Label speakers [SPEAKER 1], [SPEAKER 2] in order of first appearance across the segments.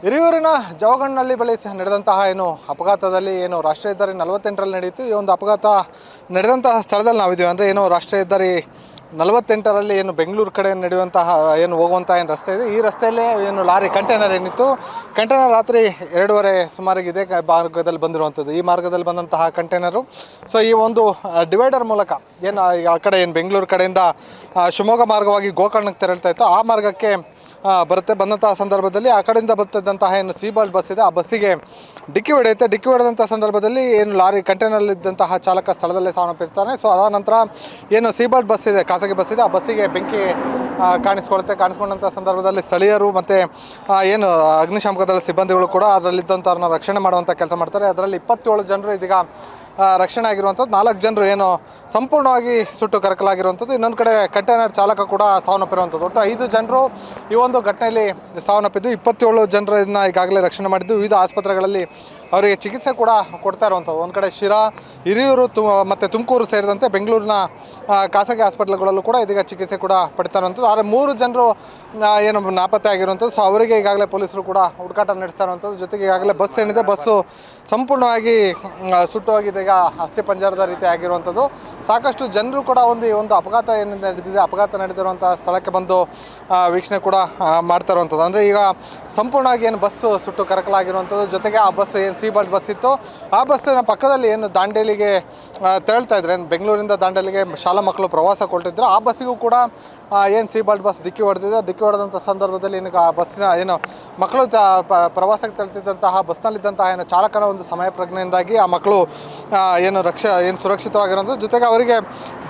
[SPEAKER 1] ಹಿರಿಯೂರಿನ ಜವಗಣ್ಣಹಳ್ಳಿ ಬಳಿ ನಡೆದಂತಹ ಅಪಘಾತದಲ್ಲಿ ರಾಷ್ಟ್ರೀಯ ಹೆದ್ದಾರಿ 48ರಲ್ಲಿ ನಡೆಯಿತು. ಈ ಒಂದು ಅಪಘಾತ ನಡೆದಂತಹ ಸ್ಥಳದಲ್ಲಿ ನಾವಿದ್ದೀವಿ. ಅಂದರೆ ರಾಷ್ಟ್ರೀಯ ಹೆದ್ದಾರಿ 48ರಲ್ಲಿ ಬೆಂಗಳೂರು ಕಡೆ ನಡೆಯುವಂತಹ ಹೋಗುವಂಥ ರಸ್ತೆ ಇದೆ. ಈ ರಸ್ತೆಯಲ್ಲೇ ಲಾರಿ ಕಂಟೈನರ್ ಏನಿತ್ತು, ಕಂಟೈನರ್ ರಾತ್ರಿ 2:30 ಸುಮಾರಿಗೆ ಇದೇ ಮಾರ್ಗದಲ್ಲಿ ಬಂದಿರುವಂಥದ್ದು. ಈ ಮಾರ್ಗದಲ್ಲಿ ಬಂದಂತಹ ಕಂಟೈನರು ಈ ಒಂದು ಡಿವೈಡರ್ ಮೂಲಕ ಆ ಕಡೆ ಬೆಂಗಳೂರು ಕಡೆಯಿಂದ ಶಿವಮೊಗ್ಗ ಮಾರ್ಗವಾಗಿ ಗೋಕರ್ಣಕ್ಕೆ ತೆರಳ್ತಾ ಇತ್ತು. ಆ ಮಾರ್ಗಕ್ಕೆ ಬಂದಂತಹ ಸಂದರ್ಭದಲ್ಲಿ ಆ ಕಡೆಯಿಂದ ಬರ್ತಿದ್ದಂತಹ ಸೀಬಾಲ್ಟ್ ಬಸ್ ಇದೆ, ಆ ಬಸ್ಸಿಗೆ ಡಿಕ್ಕಿ ಹೊಡೆಯುತ್ತೆ. ಡಿಕ್ಕಿ ಹೊಡೆದಂಥ ಸಂದರ್ಭದಲ್ಲಿ ಲಾರಿ ಕಂಟೈನರ್ಲಿದ್ದಂತಹ ಚಾಲಕ ಸ್ಥಳದಲ್ಲೇ ಸಾವನ್ನಪ್ಪಿರ್ತಾನೆ. ಅದರ ನಂತರ ಸೀಬಾಲ್ಟ್ ಬಸ್ ಇದೆ, ಖಾಸಗಿ ಬಸ್ ಇದೆ, ಆ ಬಸ್ಸಿಗೆ ಬೆಂಕಿ ಕಾಣಿಸ್ಕೊಂಡಂಥ ಸಂದರ್ಭದಲ್ಲಿ ಸ್ಥಳೀಯರು ಮತ್ತು ಅಗ್ನಿಶಾಮಕ ದಳದ ಸಿಬ್ಬಂದಿಗಳು ಕೂಡ ಅದರಲ್ಲಿದ್ದಂಥವ್ರನ್ನ ರಕ್ಷಣೆ ಮಾಡುವಂಥ ಕೆಲಸ ಮಾಡ್ತಾರೆ. ಅದರಲ್ಲಿ 27 ಜನರು ಇದೀಗ ರಕ್ಷಣೆ ಆಗಿರುವಂಥದ್ದು. 4 ಜನರು ಸಂಪೂರ್ಣವಾಗಿ ಸುಟ್ಟು ಕರಕಲಾಗಿರುವಂಥದ್ದು. ಇನ್ನೊಂದು ಕಡೆ ಕಂಟೈನರ್ ಚಾಲಕ ಕೂಡ ಸಾವನ್ನಪ್ಪಿರುವಂಥದ್ದು. ಒಟ್ಟು 5 ಜನರು ಈ ಒಂದು ಘಟನೆಯಲ್ಲಿ ಸಾವನ್ನಪ್ಪಿದ್ದು. 27 ಜನರನ್ನ ಈಗಾಗಲೇ ರಕ್ಷಣೆ ಮಾಡಿದ್ದು. ವಿವಿಧ ಆಸ್ಪತ್ರೆಗಳಲ್ಲಿ ಅವರಿಗೆ ಚಿಕಿತ್ಸೆ ಕೂಡ ಕೊಡ್ತಾ ಇರುವಂಥದ್ದು. ಒಂದು ಕಡೆ ಶಿರಾ, ಹಿರಿಯೂರು ಮತ್ತು ತುಮಕೂರು ಸೇರಿದಂತೆ ಬೆಂಗಳೂರಿನ ಖಾಸಗಿ ಹಾಸ್ಪಿಟ್ಲ್ಗಳಲ್ಲೂ ಕೂಡ ಇದೀಗ ಚಿಕಿತ್ಸೆ ಕೂಡ ಪಡಿತಾ ಇರುವಂಥದ್ದು. ಆದರೆ 3 ಜನರು ನಾಪತ್ತೆ ಆಗಿರುವಂಥದ್ದು. ಅವರಿಗೆ ಈಗಾಗಲೇ ಪೊಲೀಸರು ಕೂಡ ಹುಡುಕಾಟ ನಡೆಸ್ತಾ ಇರುವಂಥದ್ದು. ಜೊತೆಗೆ ಈಗಾಗಲೇ ಬಸ್ ಏನಿದೆ, ಬಸ್ಸು ಸಂಪೂರ್ಣವಾಗಿ ಸುಟ್ಟು ಹೋಗಿದೆ, ಈಗ ಅಸ್ಥಿ ಪಂಜರದ ರೀತಿ ಆಗಿರುವಂಥದ್ದು. ಸಾಕಷ್ಟು ಜನರು ಕೂಡ ಒಂದು ಅಪಘಾತ ನಡೆದಿದೆ, ಅಪಘಾತ ನಡೆದಿರುವಂಥ ಸ್ಥಳಕ್ಕೆ ಬಂದು ವೀಕ್ಷಣೆ ಕೂಡ ಮಾಡ್ತಾ ಇರುವಂಥದ್ದು. ಅಂದರೆ ಈಗ ಸಂಪೂರ್ಣವಾಗಿ ಬಸ್ಸು ಸುಟ್ಟು ಕರಕಲಾಗಿರುವಂಥದ್ದು. ಜೊತೆಗೆ ಆ ಬಸ್ ಸೀಬಾಲ್ಟ್ ಬಸ್ ಇತ್ತು, ಆ ಬಸ್ಸಿನ ಪಕ್ಕದಲ್ಲಿ ದಾಂಡೇಲಿಗೆ ತೆರಳ್ತಾ ಇದ್ರೆ, ಬೆಂಗಳೂರಿಂದ ದಾಂಡೇಲಿಗೆ ಶಾಲಾ ಮಕ್ಕಳು ಪ್ರವಾಸ ಕೊಟ್ಟಿದ್ರು. ಆ ಬಸ್ಸಿಗೂ ಕೂಡ ಸೀಬಾಲ್ಟ್ ಬಸ್ ಡಿಕ್ಕಿ ಹೊಡೆದಿದೆ. ಡಿಕ್ಕಿ ಹೊಡೆದಂಥ ಸಂದರ್ಭದಲ್ಲಿ ಆ ಬಸ್ಸಿನ ಮಕ್ಕಳು ಪ್ರವಾಸಕ್ಕೆ ತೆರಳುತ್ತಿದ್ದಂತಹ ಬಸ್ನಲ್ಲಿದ್ದಂತಹ ಚಾಲಕನ ಒಂದು ಸಮಯ ಪ್ರಜ್ಞೆಯಿಂದಾಗಿ ಆ ಮಕ್ಕಳು ಸುರಕ್ಷಿತವಾಗಿರುವಂಥದ್ದು. ಜೊತೆಗೆ ಅವರಿಗೆ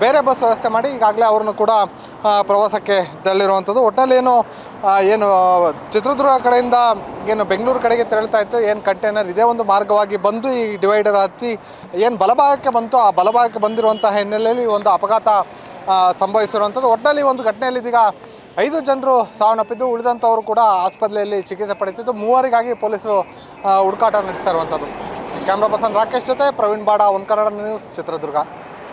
[SPEAKER 1] ಬೇರೆ ಬಸ್ ವ್ಯವಸ್ಥೆ ಮಾಡಿ ಈಗಾಗಲೇ ಅವ್ರನ್ನು ಕೂಡ ಪ್ರವಾಸಕ್ಕೆ ತೆರಳಿರುವಂಥದ್ದು. ಒಟ್ಟಿನಲ್ಲಿ ಚಿತ್ರದುರ್ಗ ಕಡೆಯಿಂದ ಬೆಂಗಳೂರು ಕಡೆಗೆ ತೆರಳ್ತಾ ಇತ್ತು ಕಂಟೈನರ್ ಇದೇ ಒಂದು ಮಾರ್ಗವಾಗಿ ಬಂದು ಈ ಡಿವೈಡರ್ ಹತ್ತಿ ಬಲಭಾಗಕ್ಕೆ ಬಂತು. ಆ ಬಲಭಾಗಕ್ಕೆ ಬಂದಿರುವಂತಹ ಹಿನ್ನೆಲೆಯಲ್ಲಿ ಒಂದು ಅಪಘಾತ ಸಂಭವಿಸಿರುವಂಥದ್ದು. ಒಟ್ಟಿನಲ್ಲಿ ಒಂದು ಘಟನೆಯಲ್ಲಿ ಇದೀಗ 5 ಜನರು ಸಾವನ್ನಪ್ಪಿದ್ದು, ಉಳಿದಂಥವರು ಕೂಡ ಆಸ್ಪತ್ರೆಯಲ್ಲಿ ಚಿಕಿತ್ಸೆ ಪಡೆಯುತ್ತಿದ್ದು. 3ವರಿಗಾಗಿ ಪೊಲೀಸರು ಹುಡುಕಾಟ ನಡೆಸ್ತಾ ಇರುವಂಥದ್ದು. ಕ್ಯಾಮ್ರಾ ಪರ್ಸನ್ ರಾಕೇಶ್ ಜೊತೆ ಪ್ರವೀಣ್ ಬಾಡ, ಒನ್ ಕನ್ನಡ ನ್ಯೂಸ್, ಚಿತ್ರದುರ್ಗ.